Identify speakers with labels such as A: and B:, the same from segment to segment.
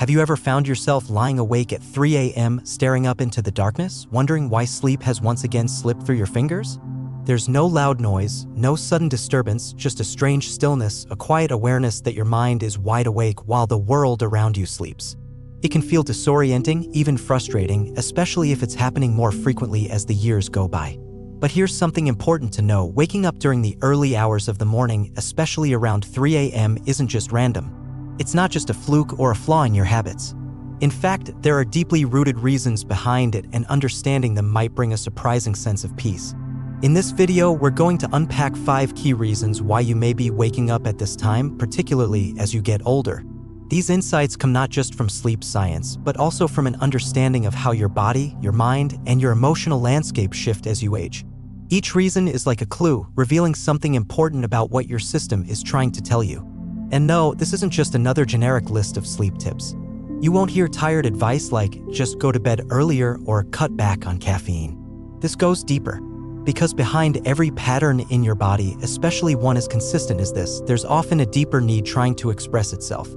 A: Have you ever found yourself lying awake at 3 a.m. staring up into the darkness, wondering why sleep has once again slipped through your fingers? There's no loud noise, no sudden disturbance, just a strange stillness, a quiet awareness that your mind is wide awake while the world around you sleeps. It can feel disorienting, even frustrating, especially if it's happening more frequently as the years go by. But here's something important to know: waking up during the early hours of the morning, especially around 3 a.m., isn't just random. It's not just a fluke or a flaw in your habits. In fact, there are deeply rooted reasons behind it, and understanding them might bring a surprising sense of peace. In this video, we're going to unpack 5 key reasons why you may be waking up at this time, particularly as you get older. These insights come not just from sleep science, but also from an understanding of how your body, your mind, and your emotional landscape shift as you age. Each reason is like a clue, revealing something important about what your system is trying to tell you. And no, this isn't just another generic list of sleep tips. You won't hear tired advice like, just go to bed earlier or cut back on caffeine. This goes deeper. Because behind every pattern in your body, especially one as consistent as this, there's often a deeper need trying to express itself.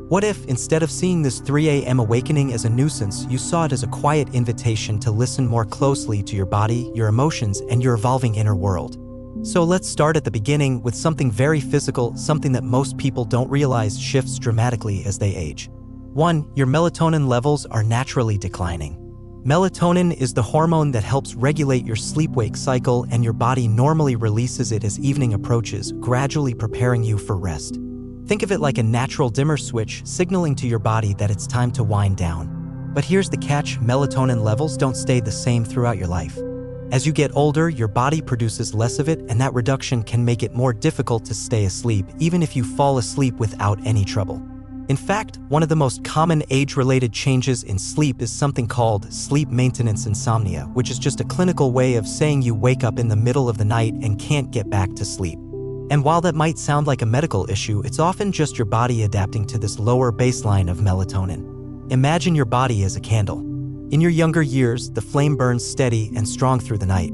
A: What if, instead of seeing this 3 a.m. awakening as a nuisance, you saw it as a quiet invitation to listen more closely to your body, your emotions, and your evolving inner world? So let's start at the beginning with something very physical, something that most people don't realize shifts dramatically as they age. 1. Your melatonin levels are naturally declining. Melatonin is the hormone that helps regulate your sleep-wake cycle, and your body normally releases it as evening approaches, gradually preparing you for rest. Think of it like a natural dimmer switch, signaling to your body that it's time to wind down. But here's the catch: melatonin levels don't stay the same throughout your life. As you get older, your body produces less of it, and that reduction can make it more difficult to stay asleep, even if you fall asleep without any trouble. In fact, one of the most common age-related changes in sleep is something called sleep maintenance insomnia, which is just a clinical way of saying you wake up in the middle of the night and can't get back to sleep. And while that might sound like a medical issue, it's often just your body adapting to this lower baseline of melatonin. Imagine your body as a candle. In your younger years, the flame burns steady and strong through the night.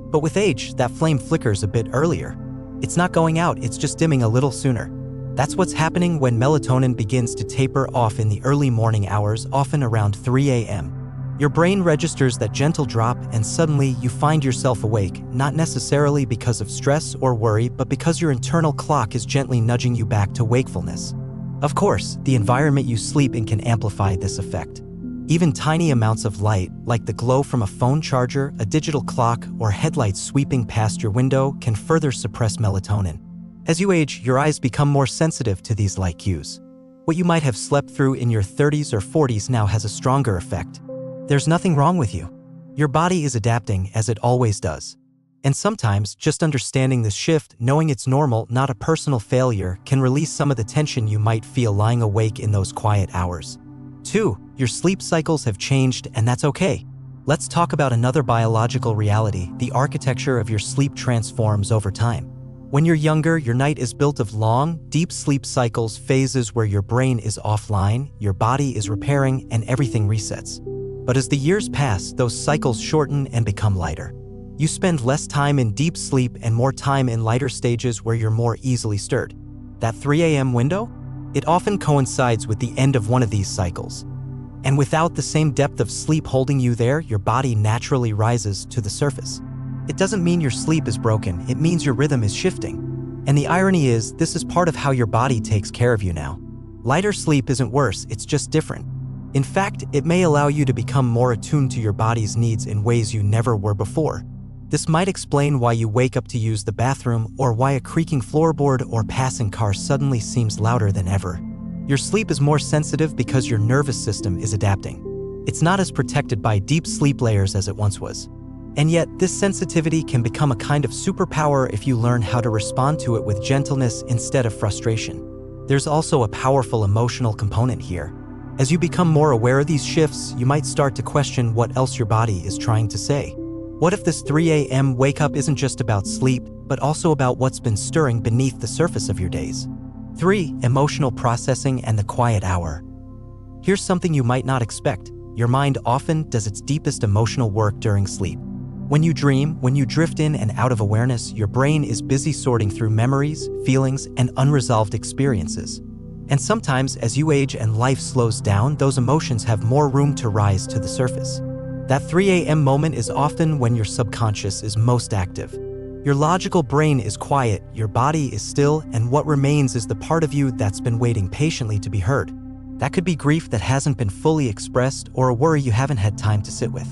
A: But with age, that flame flickers a bit earlier. It's not going out, it's just dimming a little sooner. That's what's happening when melatonin begins to taper off in the early morning hours, often around 3 a.m. Your brain registers that gentle drop, and suddenly you find yourself awake, not necessarily because of stress or worry, but because your internal clock is gently nudging you back to wakefulness. Of course, the environment you sleep in can amplify this effect. Even tiny amounts of light, like the glow from a phone charger, a digital clock, or headlights sweeping past your window, can further suppress melatonin. As you age, your eyes become more sensitive to these light cues. What you might have slept through in your 30s or 40s now has a stronger effect. There's nothing wrong with you. Your body is adapting, as it always does. And sometimes, just understanding this shift, knowing it's normal, not a personal failure, can release some of the tension you might feel lying awake in those quiet hours. 2. Your sleep cycles have changed, and that's okay. Let's talk about another biological reality: the architecture of your sleep transforms over time. When you're younger, your night is built of long, deep sleep cycles, phases where your brain is offline, your body is repairing, and everything resets. But as the years pass, those cycles shorten and become lighter. You spend less time in deep sleep and more time in lighter stages where you're more easily stirred. That 3 a.m. window? It often coincides with the end of one of these cycles. And without the same depth of sleep holding you there, your body naturally rises to the surface. It doesn't mean your sleep is broken, it means your rhythm is shifting. And the irony is, this is part of how your body takes care of you now. Lighter sleep isn't worse, it's just different. In fact, it may allow you to become more attuned to your body's needs in ways you never were before. This might explain why you wake up to use the bathroom, or why a creaking floorboard or passing car suddenly seems louder than ever. Your sleep is more sensitive because your nervous system is adapting. It's not as protected by deep sleep layers as it once was. And yet, this sensitivity can become a kind of superpower if you learn how to respond to it with gentleness instead of frustration. There's also a powerful emotional component here. As you become more aware of these shifts, you might start to question what else your body is trying to say. What if this 3 a.m. wake-up isn't just about sleep, but also about what's been stirring beneath the surface of your days? 3. Emotional processing and the quiet hour. Here's something you might not expect. Your mind often does its deepest emotional work during sleep. When you dream, when you drift in and out of awareness, your brain is busy sorting through memories, feelings, and unresolved experiences. And sometimes, as you age and life slows down, those emotions have more room to rise to the surface. That 3 a.m. moment is often when your subconscious is most active. Your logical brain is quiet, your body is still, and what remains is the part of you that's been waiting patiently to be heard. That could be grief that hasn't been fully expressed or a worry you haven't had time to sit with.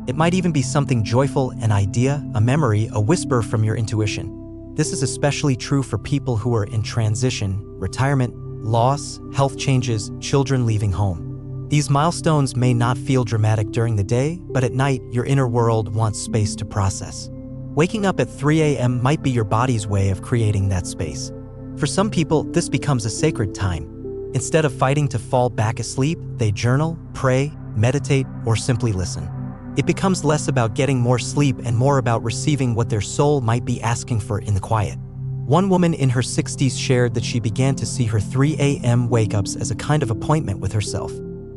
A: It might even be something joyful, an idea, a memory, a whisper from your intuition. This is especially true for people who are in transition, retirement, loss, health changes, children leaving home. These milestones may not feel dramatic during the day, but at night, your inner world wants space to process. Waking up at 3 a.m. might be your body's way of creating that space. For some people, this becomes a sacred time. Instead of fighting to fall back asleep, they journal, pray, meditate, or simply listen. It becomes less about getting more sleep and more about receiving what their soul might be asking for in the quiet. One woman in her 60s shared that she began to see her 3 a.m. wake-ups as a kind of appointment with herself.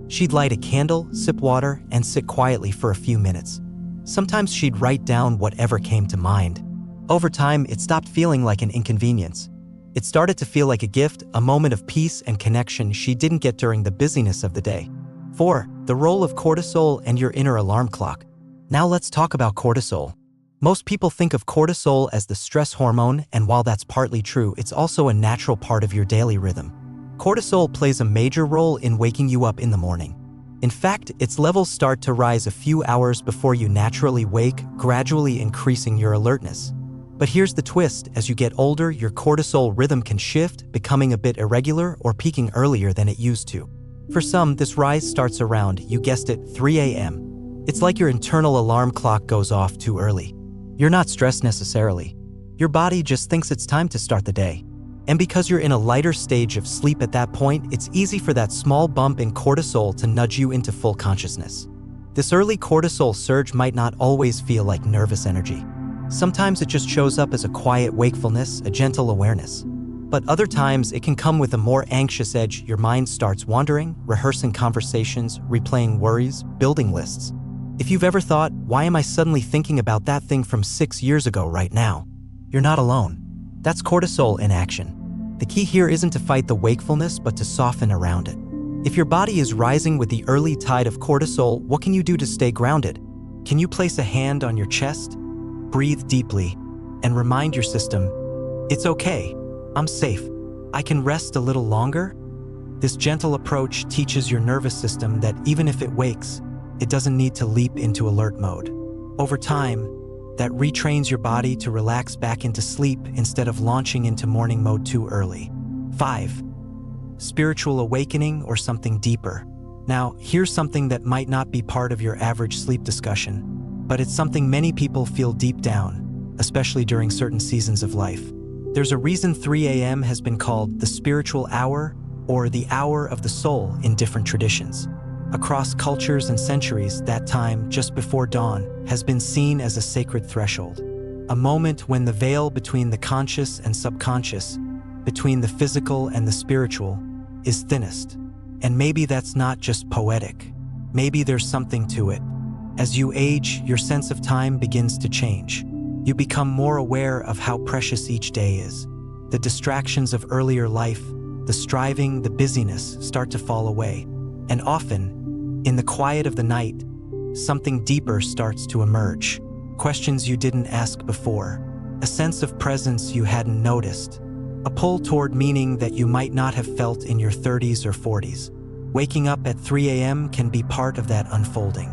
A: She'd light a candle, sip water, and sit quietly for a few minutes. Sometimes she'd write down whatever came to mind. Over time, it stopped feeling like an inconvenience. It started to feel like a gift, a moment of peace and connection she didn't get during the busyness of the day. 4. The role of cortisol and your inner alarm clock. Now let's talk about cortisol. Most people think of cortisol as the stress hormone, and while that's partly true, it's also a natural part of your daily rhythm. Cortisol plays a major role in waking you up in the morning. In fact, its levels start to rise a few hours before you naturally wake, gradually increasing your alertness. But here's the twist: as you get older, your cortisol rhythm can shift, becoming a bit irregular or peaking earlier than it used to. For some, this rise starts around, you guessed it, 3 a.m. It's like your internal alarm clock goes off too early. You're not stressed necessarily. Your body just thinks it's time to start the day. And because you're in a lighter stage of sleep at that point, it's easy for that small bump in cortisol to nudge you into full consciousness. This early cortisol surge might not always feel like nervous energy. Sometimes it just shows up as a quiet wakefulness, a gentle awareness. But other times it can come with a more anxious edge. Your mind starts wandering, rehearsing conversations, replaying worries, building lists. If you've ever thought, why am I suddenly thinking about that thing from 6 years ago right now? You're not alone. That's cortisol in action. The key here isn't to fight the wakefulness, but to soften around it. If your body is rising with the early tide of cortisol, what can you do to stay grounded? Can you place a hand on your chest? Breathe deeply and remind your system, it's okay, I'm safe, I can rest a little longer? This gentle approach teaches your nervous system that even if it wakes, it doesn't need to leap into alert mode. Over time, that retrains your body to relax back into sleep instead of launching into morning mode too early. 5. Spiritual awakening or something deeper. Now, here's something that might not be part of your average sleep discussion, but it's something many people feel deep down, especially during certain seasons of life. There's a reason 3 a.m. has been called the spiritual hour or the hour of the soul in different traditions. Across cultures and centuries, that time, just before dawn, has been seen as a sacred threshold. A moment when the veil between the conscious and subconscious, between the physical and the spiritual, is thinnest. And maybe that's not just poetic. Maybe there's something to it. As you age, your sense of time begins to change. You become more aware of how precious each day is. The distractions of earlier life, the striving, the busyness start to fall away. And often, in the quiet of the night, something deeper starts to emerge. Questions you didn't ask before, a sense of presence you hadn't noticed, a pull toward meaning that you might not have felt in your 30s or 40s. Waking up at 3 a.m. can be part of that unfolding.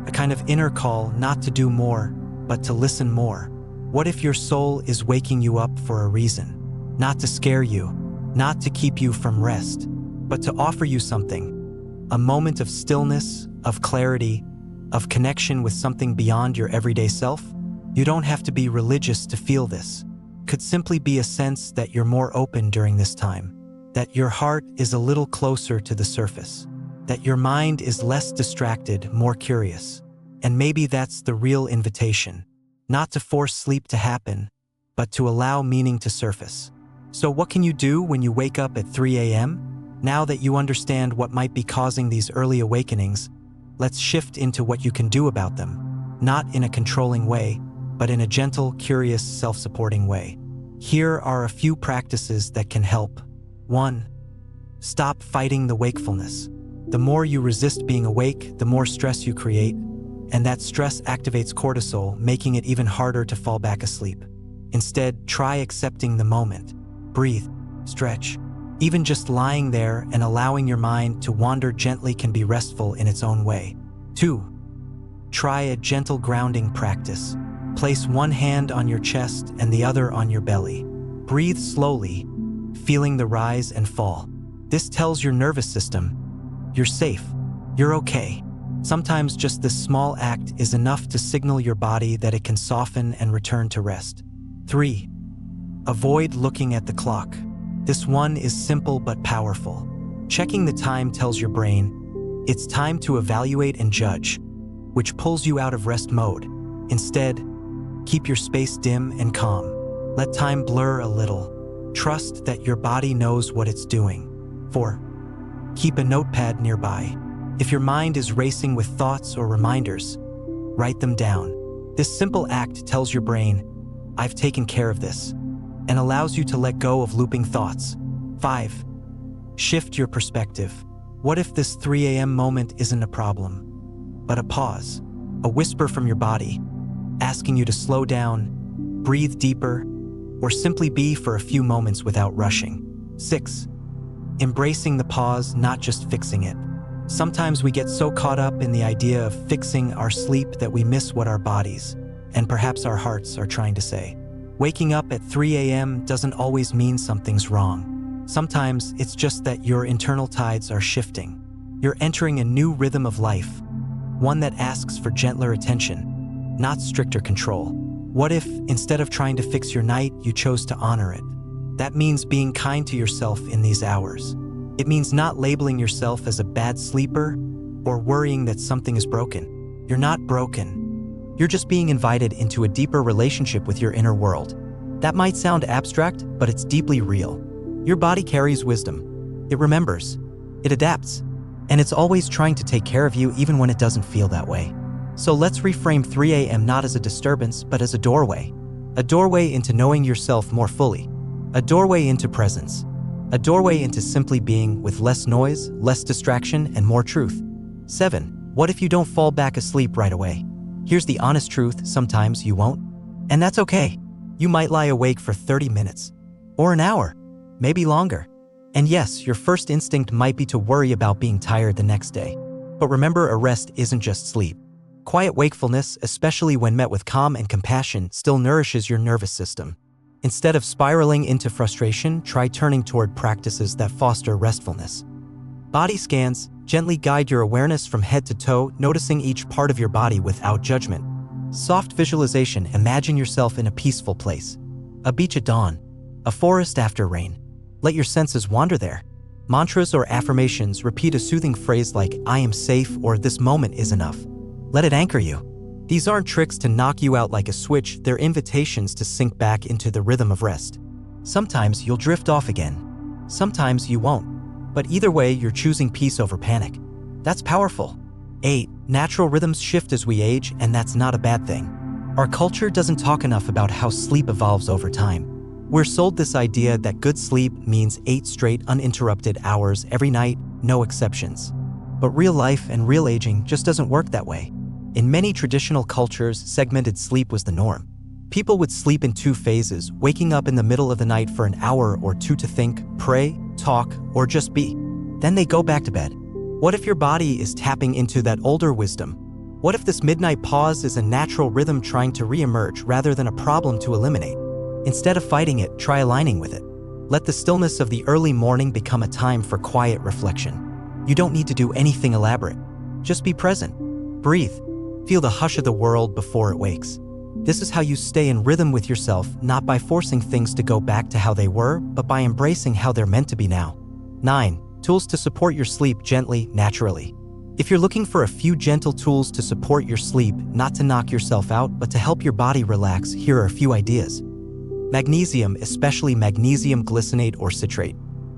A: A kind of inner call not to do more, but to listen more. What if your soul is waking you up for a reason? Not to scare you, not to keep you from rest, but to offer you something. A moment of stillness, of clarity, of connection with something beyond your everyday self. You don't have to be religious to feel this. It could simply be a sense that you're more open during this time, that your heart is a little closer to the surface, that your mind is less distracted, more curious. And maybe that's the real invitation, not to force sleep to happen, but to allow meaning to surface. So what can you do when you wake up at 3 a.m.? Now that you understand what might be causing these early awakenings, let's shift into what you can do about them, not in a controlling way, but in a gentle, curious, self-supporting way. Here are a few practices that can help. 1. Stop fighting the wakefulness. The more you resist being awake, the more stress you create, and that stress activates cortisol, making it even harder to fall back asleep. Instead, try accepting the moment. Breathe, stretch. Even just lying there and allowing your mind to wander gently can be restful in its own way. 2. Try a gentle grounding practice. Place one hand on your chest and the other on your belly. Breathe slowly, feeling the rise and fall. This tells your nervous system, you're safe, you're okay. Sometimes just this small act is enough to signal your body that it can soften and return to rest. 3. Avoid looking at the clock. This one is simple but powerful. Checking the time tells your brain, it's time to evaluate and judge, which pulls you out of rest mode. Instead, keep your space dim and calm. Let time blur a little. Trust that your body knows what it's doing. 4. Keep a notepad nearby. If your mind is racing with thoughts or reminders, write them down. This simple act tells your brain, I've taken care of this, and allows you to let go of looping thoughts. 5. Shift your perspective. What if this 3 a.m. moment isn't a problem, but a pause, a whisper from your body, asking you to slow down, breathe deeper, or simply be for a few moments without rushing. 6. Embracing the pause, not just fixing it. Sometimes we get so caught up in the idea of fixing our sleep that we miss what our bodies, and perhaps our hearts, are trying to say. Waking up at 3 a.m. doesn't always mean something's wrong. Sometimes it's just that your internal tides are shifting. You're entering a new rhythm of life, one that asks for gentler attention, not stricter control. What if, instead of trying to fix your night, you chose to honor it? That means being kind to yourself in these hours. It means not labeling yourself as a bad sleeper or worrying that something is broken. You're not broken. You're just being invited into a deeper relationship with your inner world. That might sound abstract, but it's deeply real. Your body carries wisdom. It remembers. It adapts. And it's always trying to take care of you even when it doesn't feel that way. So let's reframe 3 a.m. not as a disturbance, but as a doorway. A doorway into knowing yourself more fully. A doorway into presence. A doorway into simply being, with less noise, less distraction, and more truth. 7. What if you don't fall back asleep right away? Here's the honest truth, sometimes you won't. And that's okay. You might lie awake for 30 minutes. Or an hour. Maybe longer. And yes, your first instinct might be to worry about being tired the next day. But remember, a rest isn't just sleep. Quiet wakefulness, especially when met with calm and compassion, still nourishes your nervous system. Instead of spiraling into frustration, try turning toward practices that foster restfulness. Body scans gently guide your awareness from head to toe, noticing each part of your body without judgment. Soft visualization, imagine yourself in a peaceful place. A beach at dawn, a forest after rain. Let your senses wander there. Mantras or affirmations, repeat a soothing phrase like, I am safe, or this moment is enough. Let it anchor you. These aren't tricks to knock you out like a switch, they're invitations to sink back into the rhythm of rest. Sometimes you'll drift off again. Sometimes you won't. But either way, you're choosing peace over panic. That's powerful. 8. Natural rhythms shift as we age, and that's not a bad thing. Our culture doesn't talk enough about how sleep evolves over time. We're sold this idea that good sleep means 8 straight uninterrupted hours every night, no exceptions. But real life and real aging just doesn't work that way. In many traditional cultures, segmented sleep was the norm. People would sleep in 2 phases, waking up in the middle of the night for an hour or 2 to think, pray, talk, or just be. Then they go back to bed. What if your body is tapping into that older wisdom? What if this midnight pause is a natural rhythm trying to re-emerge rather than a problem to eliminate? Instead of fighting it, try aligning with it. Let the stillness of the early morning become a time for quiet reflection. You don't need to do anything elaborate. Just be present. Breathe. Feel the hush of the world before it wakes. This is how you stay in rhythm with yourself, not by forcing things to go back to how they were, but by embracing how they're meant to be now. 9. Tools to support your sleep gently, naturally. If you're looking for a few gentle tools to support your sleep, not to knock yourself out, but to help your body relax, here are a few ideas. Magnesium, especially magnesium glycinate or citrate.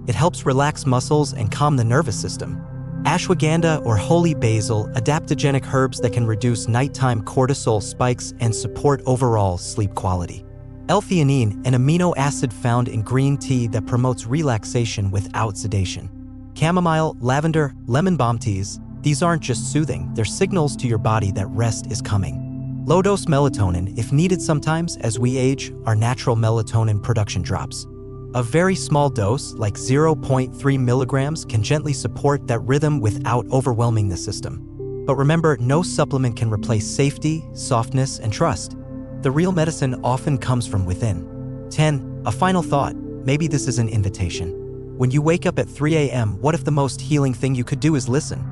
A: It helps relax muscles and calm the nervous system. Ashwagandha or holy basil, adaptogenic herbs that can reduce nighttime cortisol spikes and support overall sleep quality. L-theanine, an amino acid found in green tea that promotes relaxation without sedation. Chamomile, lavender, lemon balm teas, these aren't just soothing, they're signals to your body that rest is coming. Low-dose melatonin, if needed sometimes, as we age, our natural melatonin production drops. A very small dose, like 0.3 milligrams, can gently support that rhythm without overwhelming the system. But remember, no supplement can replace safety, softness, and trust. The real medicine often comes from within. 10. A final thought. Maybe this is an invitation. When you wake up at 3 a.m., what if the most healing thing you could do is listen?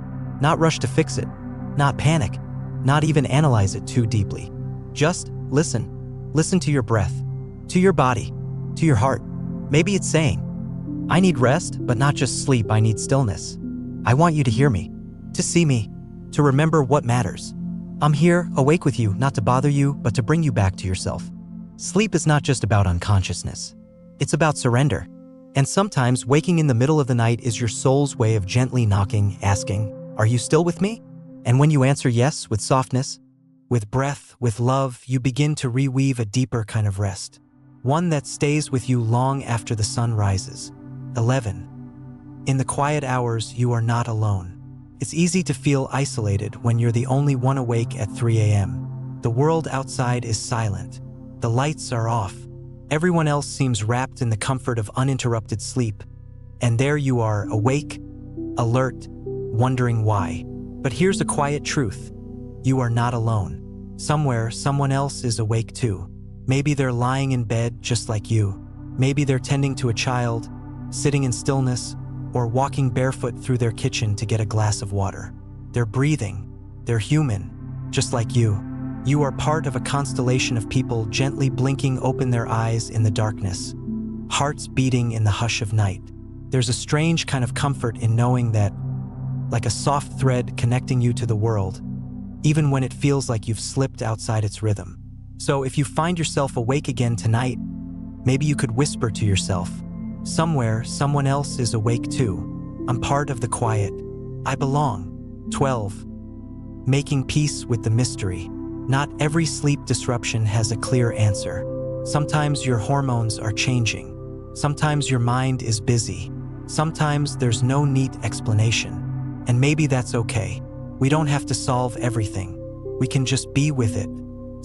A: Not rush to fix it, not panic, not even analyze it too deeply. Just listen. Listen to your breath, to your body, to your heart. Maybe it's saying, I need rest, but not just sleep, I need stillness. I want you to hear me, to see me, to remember what matters. I'm here, awake with you, not to bother you, but to bring you back to yourself. Sleep is not just about unconsciousness. It's about surrender. And sometimes waking in the middle of the night is your soul's way of gently knocking, asking, are you still with me? And when you answer yes with softness, with breath, with love, you begin to reweave a deeper kind of rest. One that stays with you long after the sun rises. 11. In the quiet hours, you are not alone. It's easy to feel isolated when you're the only one awake at 3 a.m. The world outside is silent. The lights are off. Everyone else seems wrapped in the comfort of uninterrupted sleep. And there you are, awake, alert, wondering why. But here's a quiet truth. You are not alone. Somewhere, someone else is awake too. Maybe they're lying in bed just like you. Maybe they're tending to a child, sitting in stillness, or walking barefoot through their kitchen to get a glass of water. They're breathing. They're human, just like you. You are part of a constellation of people gently blinking open their eyes in the darkness, hearts beating in the hush of night. There's a strange kind of comfort in knowing that, like a soft thread connecting you to the world, even when it feels like you've slipped outside its rhythm. So if you find yourself awake again tonight, maybe you could whisper to yourself, somewhere, someone else is awake too. I'm part of the quiet. I belong. 12. Making peace with the mystery. Not every sleep disruption has a clear answer. Sometimes your hormones are changing. Sometimes your mind is busy. Sometimes there's no neat explanation. And maybe that's okay. We don't have to solve everything. We can just be with it.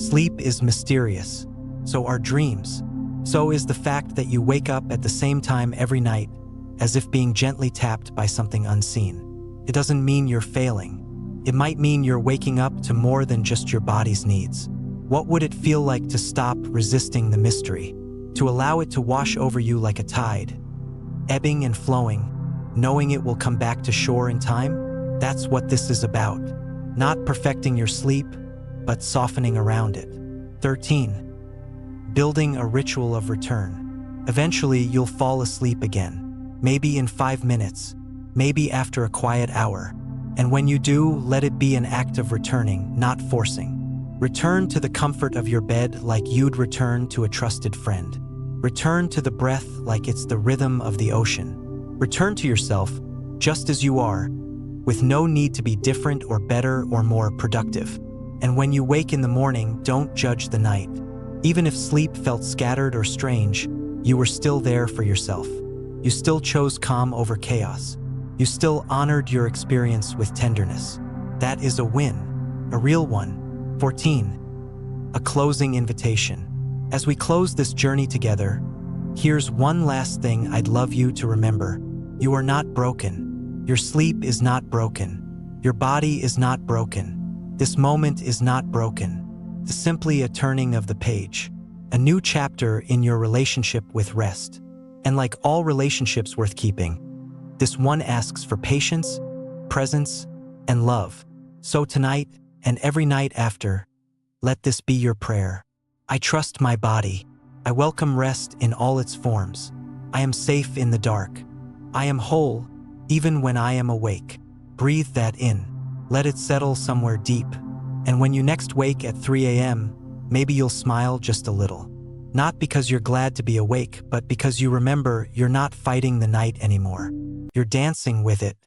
A: Sleep is mysterious. So are dreams. So is the fact that you wake up at the same time every night, as if being gently tapped by something unseen. It doesn't mean you're failing. It might mean you're waking up to more than just your body's needs. What would it feel like to stop resisting the mystery? To allow it to wash over you like a tide, ebbing and flowing, knowing it will come back to shore in time? That's what this is about. Not perfecting your sleep, but softening around it. 13. Building a ritual of return. Eventually, you'll fall asleep again. Maybe in 5 minutes, maybe after a quiet hour. And when you do, let it be an act of returning, not forcing. Return to the comfort of your bed like you'd return to a trusted friend. Return to the breath like it's the rhythm of the ocean. Return to yourself, just as you are, with no need to be different or better or more productive. And when you wake in the morning, don't judge the night. Even if sleep felt scattered or strange, you were still there for yourself. You still chose calm over chaos. You still honored your experience with tenderness. That is a win, a real one. 14. A closing invitation. As we close this journey together, here's one last thing I'd love you to remember. You are not broken. Your sleep is not broken. Your body is not broken. This moment is not broken. It's simply a turning of the page, a new chapter in your relationship with rest. And like all relationships worth keeping, this one asks for patience, presence, and love. So tonight, and every night after, let this be your prayer. I trust my body. I welcome rest in all its forms. I am safe in the dark. I am whole, even when I am awake. Breathe that in. Let it settle somewhere deep. And when you next wake at 3 a.m., maybe you'll smile just a little. Not because you're glad to be awake, but because you remember you're not fighting the night anymore. You're dancing with it,